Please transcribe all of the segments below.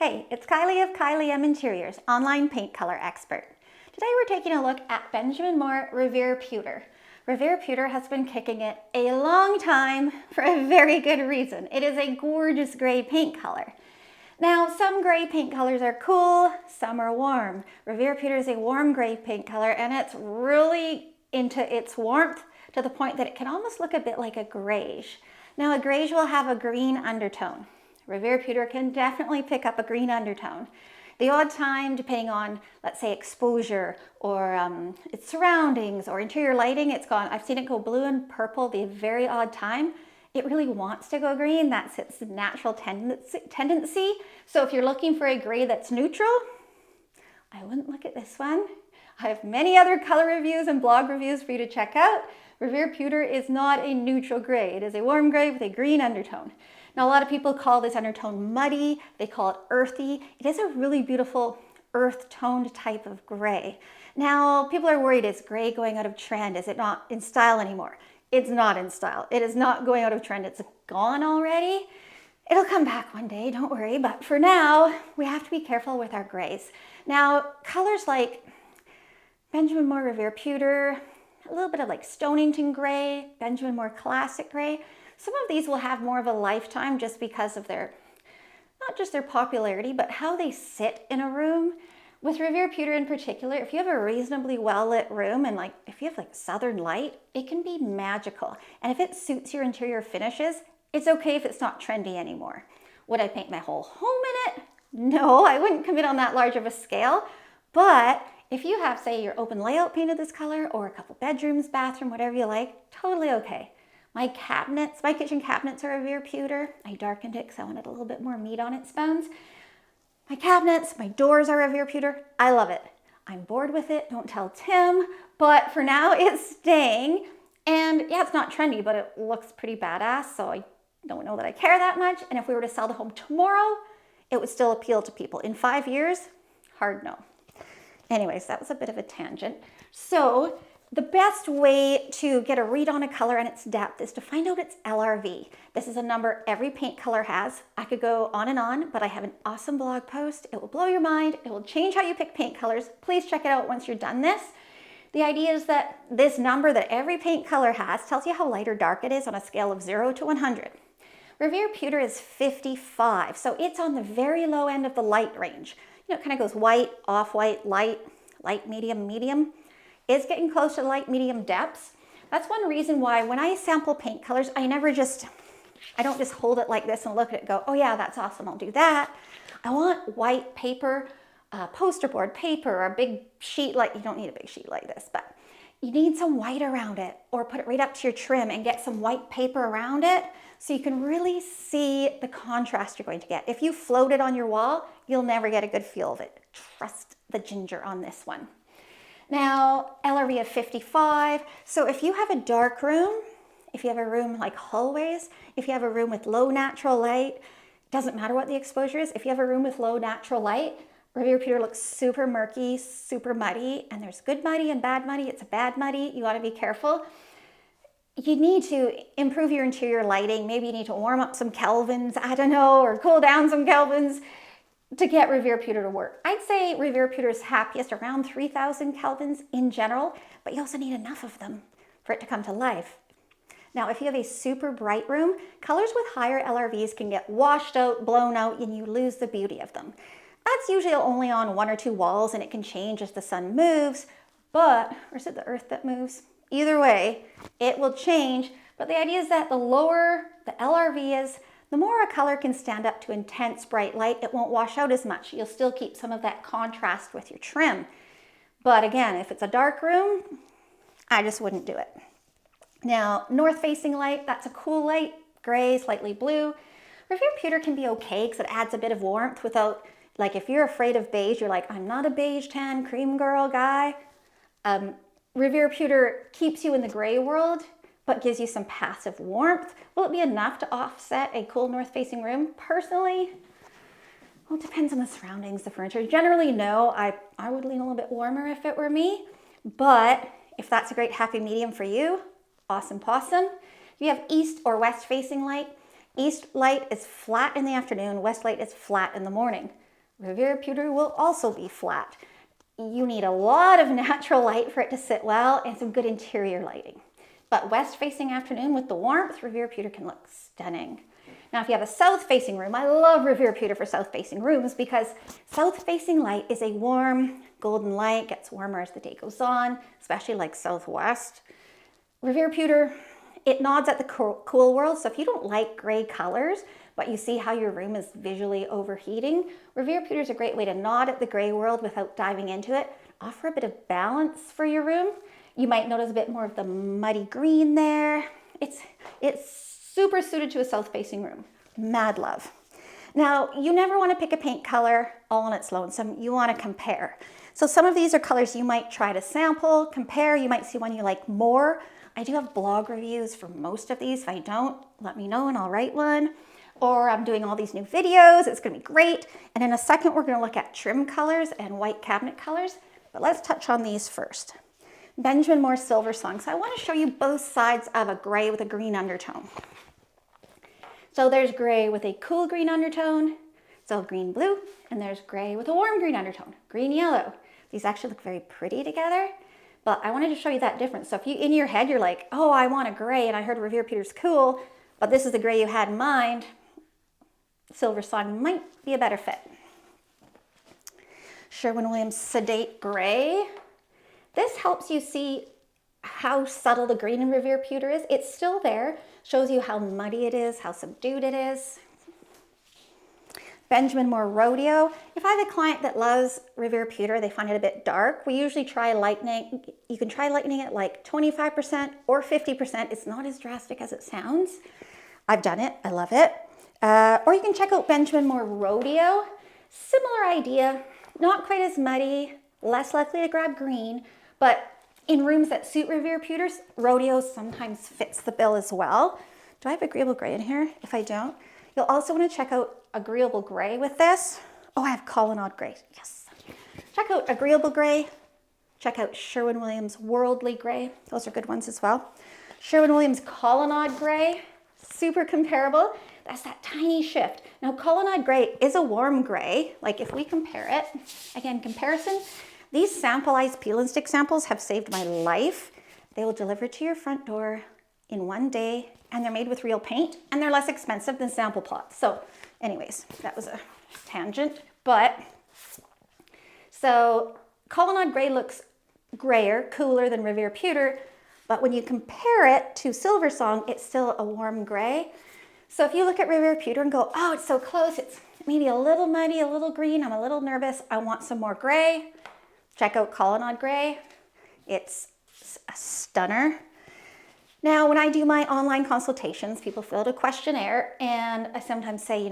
Hey, it's Kylie of Kylie M Interiors, online paint color expert. Today we're taking a look at Benjamin Moore Revere Pewter. Revere Pewter has been kicking it a long time for a very good reason. It is a gorgeous gray paint color. Now, some gray paint colors are cool, some are warm. Revere Pewter is a warm gray paint color and it's really into its warmth to the point that it can almost look a bit like a greige. Now, a greige will have a green undertone. Revere Pewter can definitely pick up a green undertone. The odd time, depending on, let's say, exposure or its surroundings or interior lighting, I've seen it go blue and purple the very odd time. It really wants to go green. That's its natural tendency. So if you're looking for a gray that's neutral, I wouldn't look at this one. I have many other color reviews and blog reviews for you to check out. Revere Pewter is not a neutral gray. It is a warm gray with a green undertone. Now, a lot of people call this undertone muddy. They call it earthy. It is a really beautiful earth-toned type of gray. Now, people are worried, is gray going out of trend? Is it not in style anymore? It's not in style. It is not going out of trend. It's gone already. It'll come back one day, don't worry. But for now, we have to be careful with our grays. Now, colors like Benjamin Moore Revere Pewter, a little bit of like Stonington gray, Benjamin Moore Classic gray, some of these will have more of a lifetime just because of their, not just their popularity, but how they sit in a room. With Revere Pewter in particular, if you have a reasonably well-lit room and if you have like southern light, it can be magical. And if it suits your interior finishes, it's okay if it's not trendy anymore. Would I paint my whole home in it? No, I wouldn't commit on that large of a scale. But if you have, say, your open layout painted this color or a couple bedrooms, bathroom, whatever you like, totally okay. My kitchen cabinets are Revere Pewter. I darkened it because I wanted a little bit more meat on its bones. My cabinets, my doors are Revere Pewter. I love it. I'm bored with it. Don't tell Tim. But for now, it's staying. And yeah, it's not trendy, but it looks pretty badass. So I don't know that I care that much. And if we were to sell the home tomorrow, it would still appeal to people. In 5 years, hard no. Anyways, that was a bit of a tangent. So the best way to get a read on a color and its depth is to find out its LRV. This is a number every paint color has. I could go on, but I have an awesome blog post. It will blow your mind. It will change how you pick paint colors. Please check it out once you're done this. The idea is that this number that every paint color has tells you how light or dark it is on a scale of 0 to 100. Revere Pewter is 55, so it's on the very low end of the light range. You know, it kind of goes white, off-white, light, medium, medium. Is getting close to light medium depths. That's one reason why when I sample paint colors, I don't just hold it like this and look at it and go, oh yeah, that's awesome, I'll do that. I want white paper, poster board paper, or a big sheet you don't need a big sheet like this, but you need some white around it, or put it right up to your trim and get some white paper around it so you can really see the contrast you're going to get. If you float it on your wall, you'll never get a good feel of it. Trust the ginger on this one. Now, LRV of 55. So if you have a dark room, if you have a room like hallways, if you have a room with low natural light, doesn't matter what the exposure is, if you have a room with low natural light, Revere Pewter looks super murky, super muddy, and there's good muddy and bad muddy. It's a bad muddy. You want to be careful. You need to improve your interior lighting. Maybe you need to warm up some kelvins, I don't know, or cool down some kelvins to get Revere Pewter to work. I'd say Revere Pewter is happiest around 3,000 kelvins in general, but you also need enough of them for it to come to life. Now, if you have a super bright room, colors with higher LRVs can get washed out, blown out, and you lose the beauty of them. That's usually only on 1 or 2 walls, and it can change as the sun moves, or is it the earth that moves? Either way, it will change, but the idea is that the lower the LRV is, the more a color can stand up to intense bright light, it won't wash out as much. You'll still keep some of that contrast with your trim. But again, if it's a dark room, I just wouldn't do it. Now, north-facing light, that's a cool light, gray, slightly blue. Revere Pewter can be okay because it adds a bit of warmth without, if you're afraid of beige, you're like, I'm not a beige tan cream girl guy. Revere Pewter keeps you in the gray world, but gives you some passive warmth. Will it be enough to offset a cool north-facing room? Personally, well, it depends on the surroundings, the furniture. Generally, no. I would lean a little bit warmer if it were me, but if that's a great happy medium for you, awesome possum. If you have east or west-facing light, east light is flat in the afternoon, west light is flat in the morning. Revere Pewter will also be flat. You need a lot of natural light for it to sit well and some good interior lighting. But west-facing afternoon with the warmth, Revere Pewter can look stunning. Now, if you have a south-facing room, I love Revere Pewter for south-facing rooms because south-facing light is a warm, golden light, gets warmer as the day goes on, especially like southwest. Revere Pewter, it nods at the cool world, so if you don't like gray colors, but you see how your room is visually overheating, Revere Pewter is a great way to nod at the gray world without diving into it, offer a bit of balance for your room. You might notice a bit more of the muddy green there. It's super suited to a south-facing room. Mad love. Now, you never want to pick a paint color all on its lonesome. You want to compare. So some of these are colors you might try to sample, compare. You might see one you like more. I do have blog reviews for most of these. If I don't, let me know and I'll write one. Or I'm doing all these new videos. It's going to be great. And in a second, we're going to look at trim colors and white cabinet colors. But let's touch on these first. Benjamin Moore Silver Song. So I want to show you both sides of a gray with a green undertone. So there's gray with a cool green undertone, so green blue, and there's gray with a warm green undertone, green yellow. These actually look very pretty together, but I wanted to show you that difference. So if you, in your head, you're like, oh, I want a gray, and I heard Revere Pewter's cool, but this is the gray you had in mind, Silver Song might be a better fit. Sherwin-Williams Sedate Gray. This helps you see how subtle the green in Revere Pewter is. It's still there, shows you how muddy it is, how subdued it is. Benjamin Moore Rodeo. If I have a client that loves Revere Pewter, they find it a bit dark, we usually try lightening. You can try lightening it like 25% or 50%. It's not as drastic as it sounds. I've done it, I love it. Or you can check out Benjamin Moore Rodeo. Similar idea, not quite as muddy, less likely to grab green, but in rooms that suit Revere Pewters, Rodeo sometimes fits the bill as well. Do I have Agreeable Gray in here? If I don't, you'll also want to check out Agreeable Gray with this. Oh, I have Colonnade Gray. Yes. Check out Agreeable Gray. Check out Sherwin-Williams Worldly Gray. Those are good ones as well. Sherwin-Williams Colonnade Gray. Super comparable. That's that tiny shift. Now, Colonnade Gray is a warm gray. Like if we compare it, again, comparison, these sample-ized peel and stick samples have saved my life. They will deliver to your front door in one day, and they're made with real paint, and they're less expensive than sample plots. So anyways, that was a tangent, but so Colonnade Gray looks grayer, cooler than Revere Pewter, but when you compare it to Silver Song, it's still a warm gray. So if you look at Revere Pewter and go, oh, it's so close, it's maybe a little muddy, a little green, I'm a little nervous, I want some more gray, check out Colonnade Gray. It's a stunner. Now, when I do my online consultations, people fill out a questionnaire, and I sometimes say,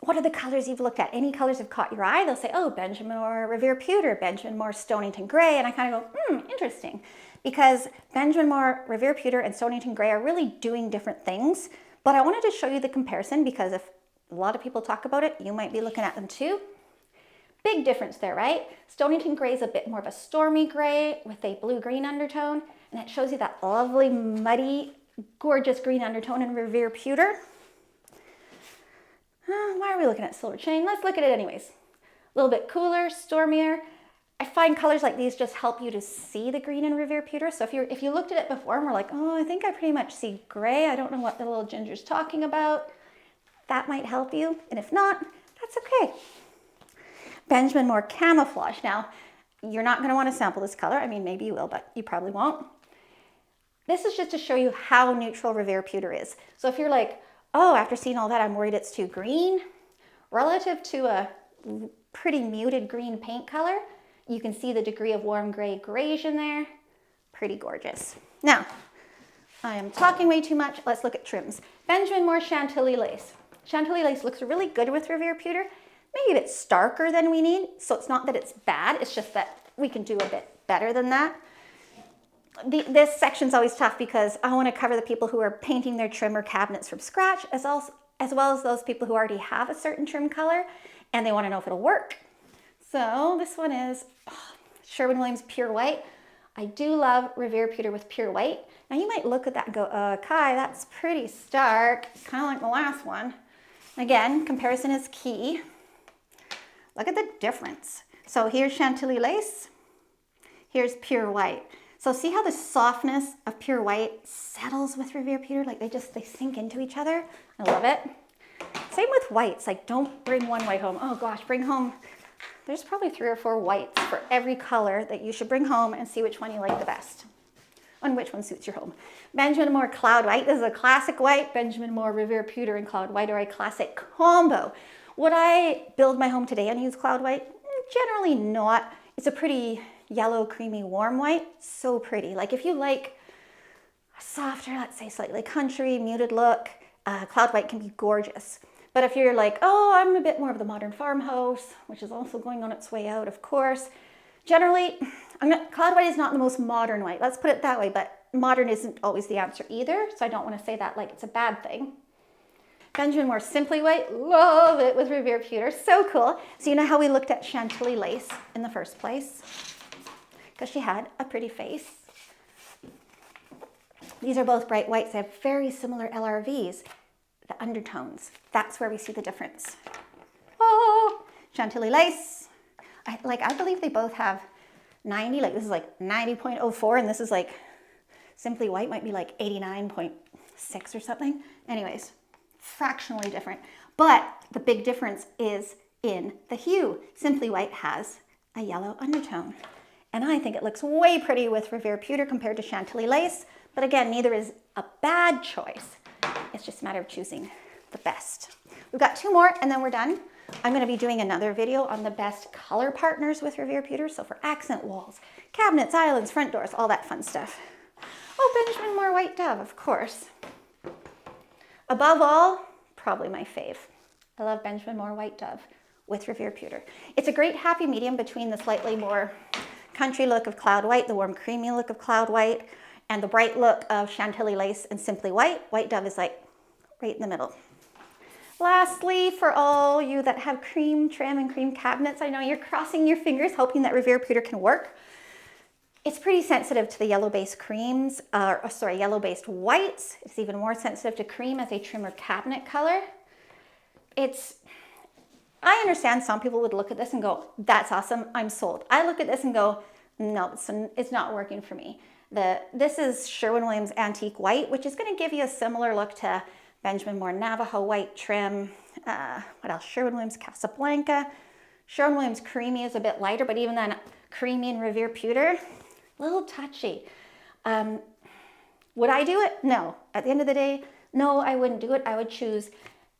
what are the colors you've looked at? Any colors have caught your eye? They'll say, oh, Benjamin Moore Revere Pewter, Benjamin Moore Stonington Gray, and I kind of go, interesting, because Benjamin Moore Revere Pewter and Stonington Gray are really doing different things, but I wanted to show you the comparison because if a lot of people talk about it, you might be looking at them too. Big difference there, right? Stonington Gray is a bit more of a stormy gray with a blue-green undertone, and it shows you that lovely, muddy, gorgeous green undertone in Revere Pewter. Why are we looking at Silver Chain? Let's look at it anyways. A little bit cooler, stormier. I find colors like these just help you to see the green in Revere Pewter. So if you looked at it before and were like, oh, I think I pretty much see gray, I don't know what the little ginger's talking about, that might help you. And if not, that's okay. Benjamin Moore Camouflage. Now, you're not going to want to sample this color. I mean, maybe you will, but you probably won't. This is just to show you how neutral Revere Pewter is. So if you're like, oh, after seeing all that, I'm worried it's too green, relative to a pretty muted green paint color, you can see the degree of warm gray greige in there. Pretty gorgeous. Now, I am talking way too much. Let's look at trims. Benjamin Moore Chantilly Lace. Chantilly Lace looks really good with Revere Pewter. Maybe a bit starker than we need. So it's not that it's bad, it's just that we can do a bit better than that. This section's always tough because I want to cover the people who are painting their trim or cabinets from scratch, as well as those people who already have a certain trim color and they want to know if it'll work. So this one is Sherwin-Williams Pure White. I do love Revere Pewter with Pure White. Now you might look at that and go, Kai, that's pretty stark, kind of like the last one. Again, comparison is key. Look at the difference. So here's Chantilly lace, here's pure white. So see how the softness of pure white settles with Revere Pewter? Like they sink into each other. I love it. Same with whites, like don't bring one white home. Oh gosh, bring home, there's probably 3 or 4 whites for every color that you should bring home and see which one you like the best and which one suits your home. Benjamin Moore Cloud White, this is a classic white. Benjamin Moore Revere Pewter and Cloud White are a classic combo. Would I build my home today and use Cloud White? Generally not. It's a pretty yellow, creamy, warm white. So pretty. Like if you like a softer, let's say slightly country, muted look, Cloud White can be gorgeous. But if you're like, oh, I'm a bit more of the modern farmhouse, which is also going on its way out, of course. Generally, Cloud White is not the most modern white. Let's put it that way, but modern isn't always the answer either. So I don't want to say that like it's a bad thing. Benjamin Moore Simply White, love it with Revere Pewter, so cool. So you know how we looked at Chantilly lace in the first place? Because she had a pretty face. These are both bright whites. They have very similar LRVs, the undertones. That's where we see the difference. Oh, Chantilly lace. I believe they both have 90, like this is like 90.04 and this is like Simply White might be like 89.6 or something. Anyways, fractionally different. But the big difference is in the hue. Simply White has a yellow undertone. And I think it looks way pretty with Revere Pewter compared to Chantilly lace. But again, neither is a bad choice. It's just a matter of choosing the best. We've got 2 more and then we're done. I'm going to be doing another video on the best color partners with Revere Pewter. So for accent walls, cabinets, islands, front doors, all that fun stuff. Oh, Benjamin Moore White Dove, of course. Above all, probably my fave. I love Benjamin Moore White Dove with Revere Pewter. It's a great happy medium between the slightly more country look of Cloud White, the warm creamy look of Cloud White, and the bright look of Chantilly lace and Simply White. White Dove is like right in the middle. Lastly, for all you that have cream trim and cream cabinets, I know you're crossing your fingers hoping that Revere Pewter can work. It's pretty sensitive to the yellow-based creams, yellow-based whites. It's even more sensitive to cream as a trim or cabinet color. I understand some people would look at this and go, that's awesome, I'm sold. I look at this and go, no, it's not working for me. This is Sherwin-Williams Antique White, which is going to give you a similar look to Benjamin Moore Navajo White trim. What else? Sherwin-Williams Casablanca. Sherwin-Williams Creamy is a bit lighter, but even then, Creamy and Revere Pewter, a little touchy. Would I do it? No. At the end of the day, no, I wouldn't do it. I would choose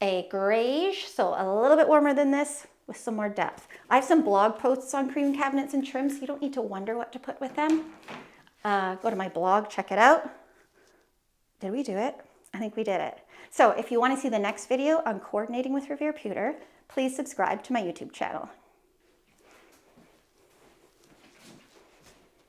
a greige, so a little bit warmer than this with some more depth. I have some blog posts on cream cabinets and trims, so you don't need to wonder what to put with them. Go to my blog, check it out. Did we do it? I think we did it. So if you want to see the next video on coordinating with Revere Pewter, please subscribe to my YouTube channel.